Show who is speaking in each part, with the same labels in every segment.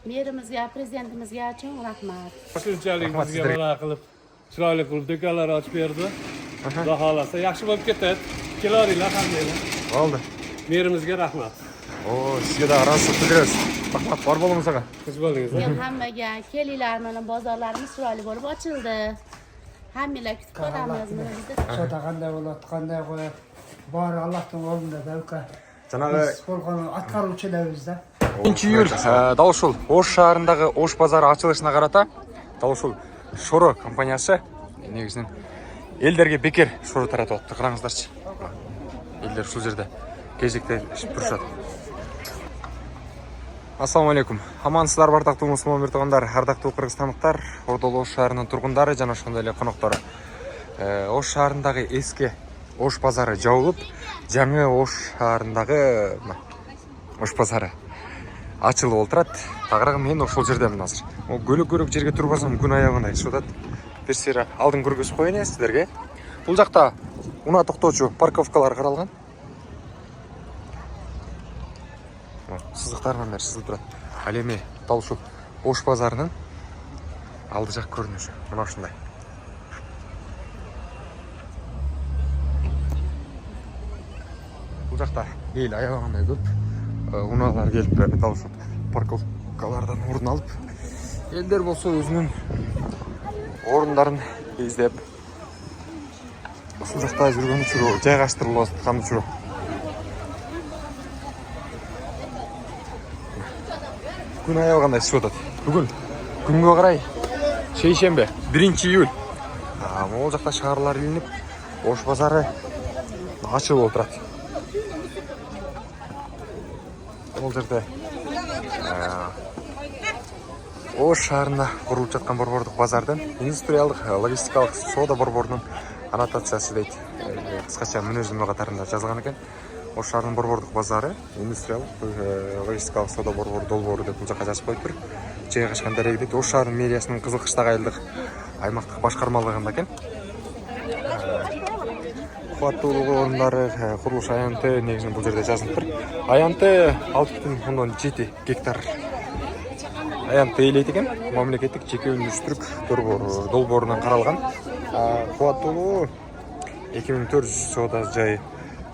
Speaker 1: Merimizga, prezidentimizga cho'ng rahmat.
Speaker 2: Shunchalik bizga mana qilib chiroyli qilib do'konlar ochib berdi. Xudo xolasa yaxshi bo'lib ketadi. Kelaveringlar hammanglar.
Speaker 3: Bo'ldi.
Speaker 2: Merimizga rahmat.
Speaker 3: Sizga da razılık bildiririz. Rahmat bor bo'linglar sizga.
Speaker 2: Xush bo'ldingiz.
Speaker 1: Hammaga kelinglar, mana bozorlarimiz chiroyli bo'lib ochildi. Hammanglar kutib qolamiz mana bizni.
Speaker 4: Soda qanday bo'ladi, qanday qo'yadi. Bari Allohning oldida davka.
Speaker 3: Janabi
Speaker 4: Bo'lgan atqaruvchilarimizda.
Speaker 3: 2-iyul Davuşul Oş şaharındagi Oş bozori ochilishine qarata Davuşul Şoro kompaniyasi negizden ellerge bekir Şoro taratyapti. Qarangizlarchi. Eller shu yerda кезекте ishib turishadi. Assalomu alaykum. Amansizlar ардактуу мусулман миртоғандар, ардактуу кыргызстандыктар, Ордол Ош шаарынын тургундары жана ошондой эле коноктор. Ош шаарындагы эски Ош базары жабылып, жаңы Ош шаарындагы Ош базары ачылып олтурат. Тагыраагы мен ошол жердемин азыр. Көлөк жерге турбасам күн аягына ишип атат. Бир сыйра алдын көргөзүп коеюн сиздерге. Бул жакта унаа токтоочу парковкалар каралган. Сызыктар менен сызылып турат. Ал эми дал ушул Ош базарынын алды жак көрүнүшү мына ушундай. Бул жакта эл аябагандай көп. Унаалар келип дал ушул парковкалардан орун алып, элдер болсо өзүнүн орундарын издеп ушул жакта жүргөн учуру жайгаштырылып аткан учуру. Күн аябагандай ишип атат. Бүгүн күнгө карай шейшембе 1-июль. Могул жакта шаарлар илинип, Ош базары ачылып отурат. Бул жерде Ош шаарында курулуп жаткан борбордук базардын индустриалдык логистикалык соода борборунун аннотациясы дейт. Кыскача мүнөздөмө катарында жазылган экен. Ош шаарынын борбордук базары индустриалдык логистикалык соода борбору долбоору деп бул жака жазып коюптур. Жайгашкан дарегидеги Ош шаарынын мэриясынын Кызыл Кыштак айылдык аймактык башкармалыгында экен. Кубаттуулугу орундары курулуш аянты негизинен бул жерде жазылыптыр. Аянты 6,7 гектар аянты ээлейт экен. Мамлекеттик жеке өндүрүштүк долбоорунан каралган. Кубаттуулугу 2400 соода жай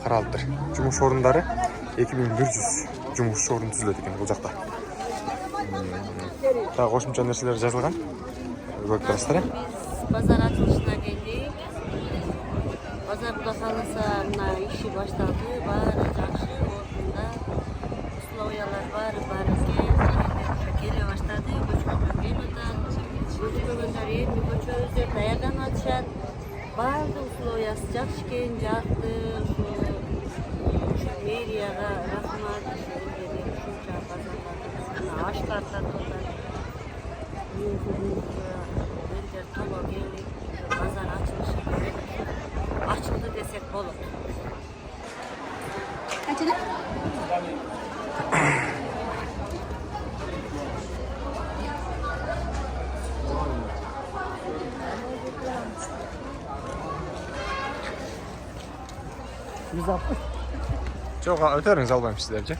Speaker 3: каралыптыр. Жумуш орундары 2100 жумуш орун түзүлөт экен бул жакта. Дагы кошумча нерселер жазылган. Көрүп турасыздар.
Speaker 5: Базар ачылышына келдик. Базар Кудай кааласа мына иши башталды. Баары жакшы ордунда. Условиялар баары келе баштады. Көчкөндөр келип атат. Көчкөндөр эми көчөбүздө даярданып атышат. Баардык условиясы жакшы экен, жакты. Мэрияга рахмат. Ушунча базарларды аштар тартып атат. Элдер толо келип, базар ачылышы керек. Açıldı desek bolot.
Speaker 1: Qanchada?
Speaker 3: Çok ötörüңүз албайм сиздерчи.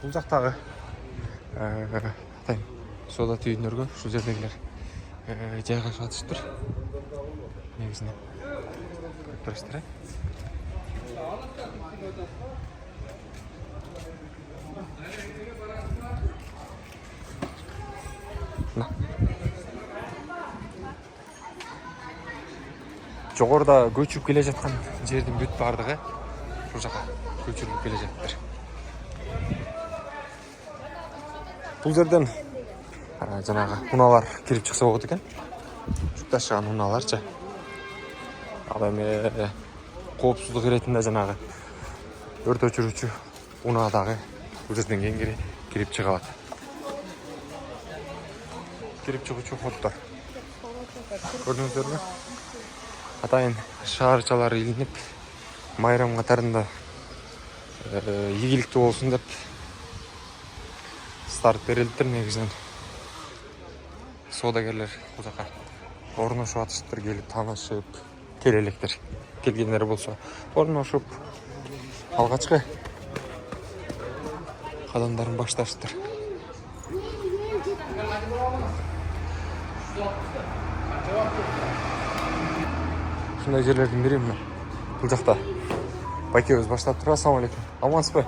Speaker 3: Бул жактагы соода түйүндөргө ушул жердегилер жайгашып атышыптыр. Негизинен көрүп турасыздар. Жогоруда көчүп келе жаткан жердин бүт бардыгы ушул жака көчүрүлүп келе жатыптыр. Бул жерден жанагы унаалар кирип чыкса болот экен. Ташыган унааларчы. Ал эми коопсуздук иретинде жанагы өрт өчүрүүчү унаа дагы бул жерден кеңири кирип чыга алат. Кирип чыгуучу хоттор. Көрдүңүздөрбү? Атайын шаарчалар илинип, майрам катарында ийгиликтүү болсун деп старт берилиптир негизинен. Соодагерлер бул жака орношуп атышыптыр, келип таанышып келе электер. келгендер болса орношуп алгачкы кадамдарын башташтыр. Ушундай жерлердин бири мына бул жакта байкебиз баштап тур. Ассалам алейкум. Амансызбы?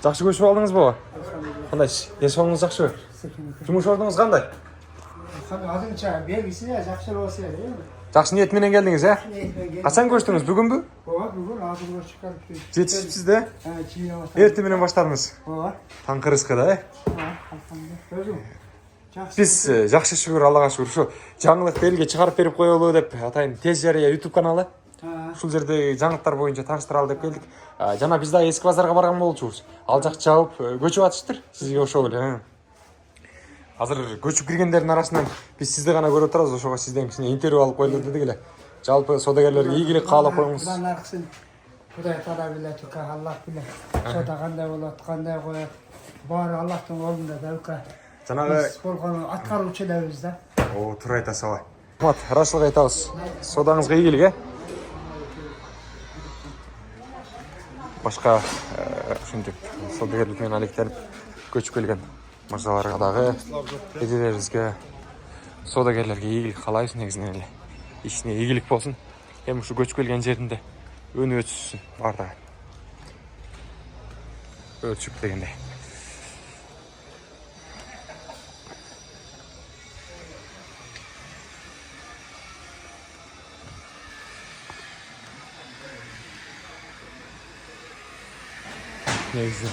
Speaker 3: Жакшы көчүп алдыңызбы? Кандай жашооңуз жакшыбы? Жумуш ордуңуз кандай?
Speaker 4: Азырынча белгисиз жакшы болсо эле.
Speaker 3: Жакшы ниет менен келдиңиз, Качан көчтүңүз? Бүгүнбү?
Speaker 4: Ооба, бүгүн азыр чыккан.
Speaker 3: Жетишипсиз да?
Speaker 4: Чийине баштадым.
Speaker 3: Эртең менен баштадыңыз.
Speaker 4: Ооба.
Speaker 3: Таң кырыскы да,
Speaker 4: Өзүм.
Speaker 3: Биз жакшы шүгүр, Аллага шүгүр. Ушу жаңылык элге чыгарып берип коелу деп атайын тез жарыя YouTube каналы. Ушул жерде жаңылыктар боюнча тааныштыралы деп келдик. Жана биз да эски базарга барган болчубуз. Ал жак жабып көчүп атыштыр. Сизге ошол эле. Азыр көчүп киргендердин арасынан биз сизди гана көрүп турабыз. Ошого сизден кичине интервью алып коелу дедик эле. Жалпы саудагерлерге ийгилик каалап коюңуз.
Speaker 4: Будан аркысын Кудай таала билет, Аллах билет. Сода кандай болот, кандай коет. Баары Аллахтын колунда да.
Speaker 3: Жанагы
Speaker 4: болгону аткаруучу элебиз да.
Speaker 3: О, туура айтасыз абай. Рахмат, ырашылык айтабыз. Содаңызга ийгилик, Башка ушинтип саудагерлик менен алектенип көчүп келген мырзаларга дагы эжелерибизге, саудагерлерге ийгилик каалайбыз негизинен эле. Ишине ийгилик болсун. Эми ушу көчүп келген жеринде өнү өтүшсүн баардыгы. Ölçüp дегенде. Негизи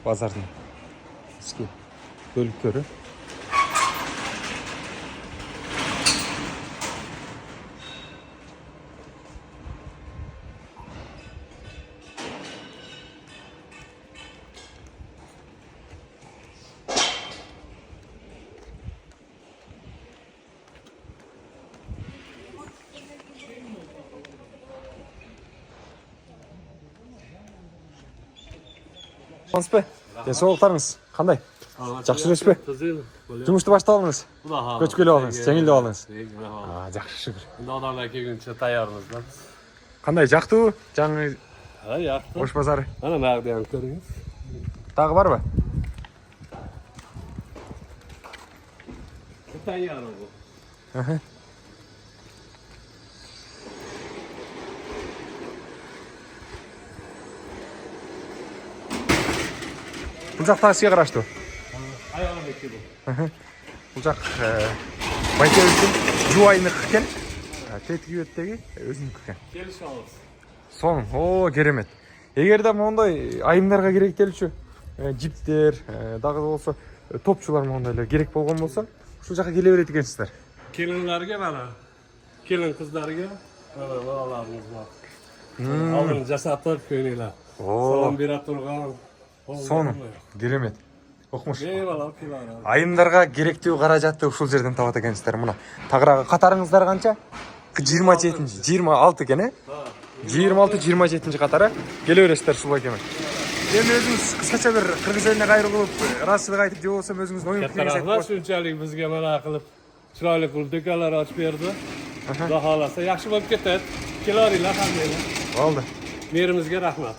Speaker 3: базардын ички бөлүктөрү. Амансызбы? Денсаулыктарыңыз кандай? Жакшы элесизби? Жумушту баштап алдыңыз? Көчүп келип алдыңыз, жеңилдеп алдыңыз. Жакшы шүгүр.
Speaker 2: Мына адамдар келгенче таярбыз да.
Speaker 3: Кандай, жактыбы? Жаңы
Speaker 2: Жакты.
Speaker 3: Ош базары.
Speaker 2: Ана нагдыян көрүңүз.
Speaker 3: Дагы барбы?
Speaker 2: Таярбыз бу.
Speaker 3: Бул жак сизге караштуу.
Speaker 2: Аягы беки бу.
Speaker 3: Бул жак байкебиздин жубайыныкы экен. Тетиги беттеги өзүнүкү экен.
Speaker 2: Келиş алабыз.
Speaker 3: Соң, керемет. Эгерде моундай айымдарга керектелчү жиптер, дагы болсо топчулар моундайлар керек болгон болсо, ушул жака келе берет экенсиздер.
Speaker 2: Kelinlerge mana. Kelin kızlarga mana bolalarimiz bor. Aldın jasatып köyniler. Salam bera turgan.
Speaker 3: Сону, керемет. Окмуш.
Speaker 2: Eyvallah kilara.
Speaker 3: Айымдарга керектүү каражатты ушул жерден табат экенсиздер. Мына тагыраагы катарыңыздар канча? 27-ci, 26 экен, 26-27 катары келе бересиздер ушул байкеме. Эми өзүңүз кыскача бир кыргыз элине кайрылып кылып, ыраазычылык айтып же болбосо өзүңүздүн оюн пикириңизди айтып
Speaker 2: Katarlar şunchalik bizga mana qilib chiroyli qilib do'konlar ochib berdi. Xudo xolasa yaxshi bo'lib ketadi. Kelaveringlar hammanglar.
Speaker 3: Болду.
Speaker 2: Merimizga rahmat.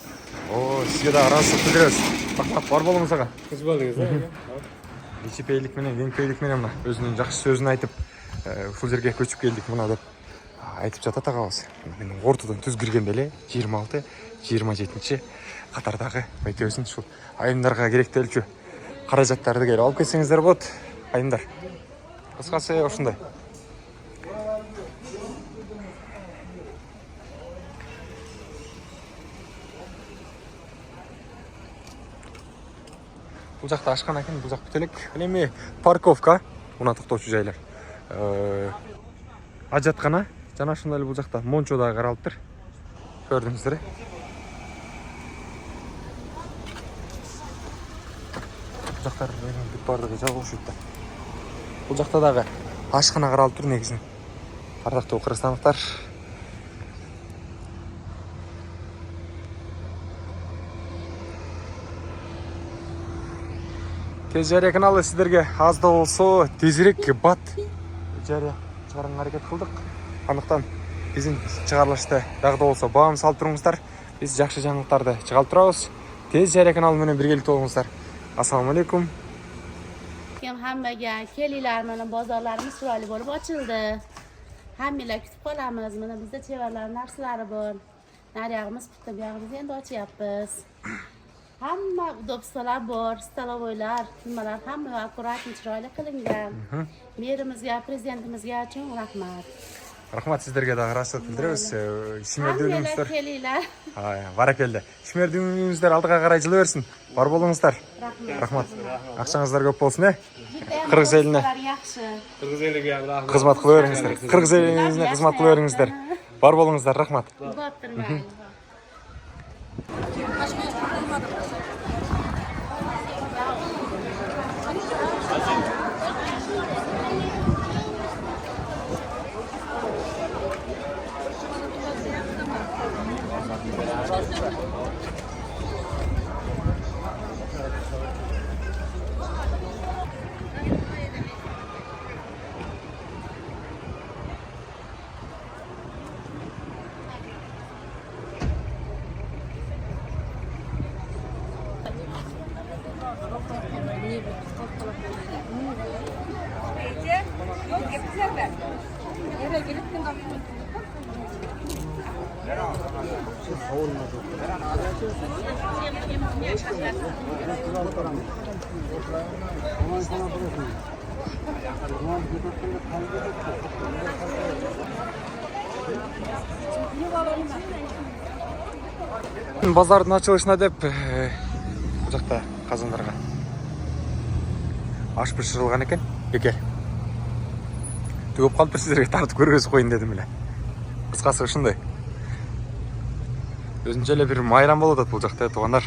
Speaker 3: Сизге да ыраазычылык билдиребиз. Рахмат, бар болуңуз ага.
Speaker 2: Qiz bo'ldingiz.
Speaker 3: Ичипейлик менен, кеңпейлик менен мына өзүнүн жакшы сөзүн айтып, ушул жерге көчүп келдик мына деп айтып жатат агабыз. Мен ортодон түз киргенде эле 26-27 катардагы байкебиздин ушул айымдарга керектелчү каражаттарды келип алып келсеңиздер болот. Айымдар. Кыскасы ушундай. Бул жакта ашкан экен, бул жак бүт элек. Эми парковка, мына токтоочу жайлар. Ажаткана жана ошондой эле бул жакта мончо дагы каралыптыр. Көрдүңүздөр. Бул жактар бүт бардыгы жабылышып да. Бул жакта дагы ашкана каралып тур негизинен. Ардактуу кыргызстандыктар. Тез жария каналы сиздерге аз да болсо тезирээк бат жария чыгарганга аракет кылдык. Андыктан биздин чыгарылышты дагы да болсо баам салып туруңуздар. Биз жакшы жаңылыктарды чыгарып турабыз. Tez Jara kanalı менен birgelikte болуңуздар. Assalomu alaykum.
Speaker 1: Hammaga kelinglar, mana bozorlarimiz chiroyli bo'lib ochildi. Hammanglar kutib qolamiz. Mana bizda chevarlar narsalari bor. Nariyog'imiz bitta, bu yog'imizni endi ochyapmiz. Hamma udobstolar bor, stolovoylar, nimalar hamma akkuratni chiroyli qilingan. Merimizga, prezidentimizga chong rahmat.
Speaker 3: Rahmat sizlarga da rahmat bildiramiz.
Speaker 1: Hammalar kelinglar.
Speaker 3: Barakallah. Ishmerdiğinizler aldığa qaray жылы bersin. Бар болуңуздар. Rahmat. Акчаңыздар көп болсын, Кыргыз элине.
Speaker 1: Yaxshi.
Speaker 2: Kırgız eliga ham rahmat.
Speaker 3: Xizmat qilib beringizlar. Kırgız elinizne xizmat qilib beringizlar. Бар болуңuzдар. Rahmat.
Speaker 1: Bo'ptirmaydi.
Speaker 3: Bazardın açılışına dep bu жақта қазандарға аш пішірілген екен. Бекер. Түгіп қалып сіздерге тартып көргізіп қойын дедім біле. Қысқасы ушундай. Өзінчеле бір майрам болуды бұл жақта туғандар.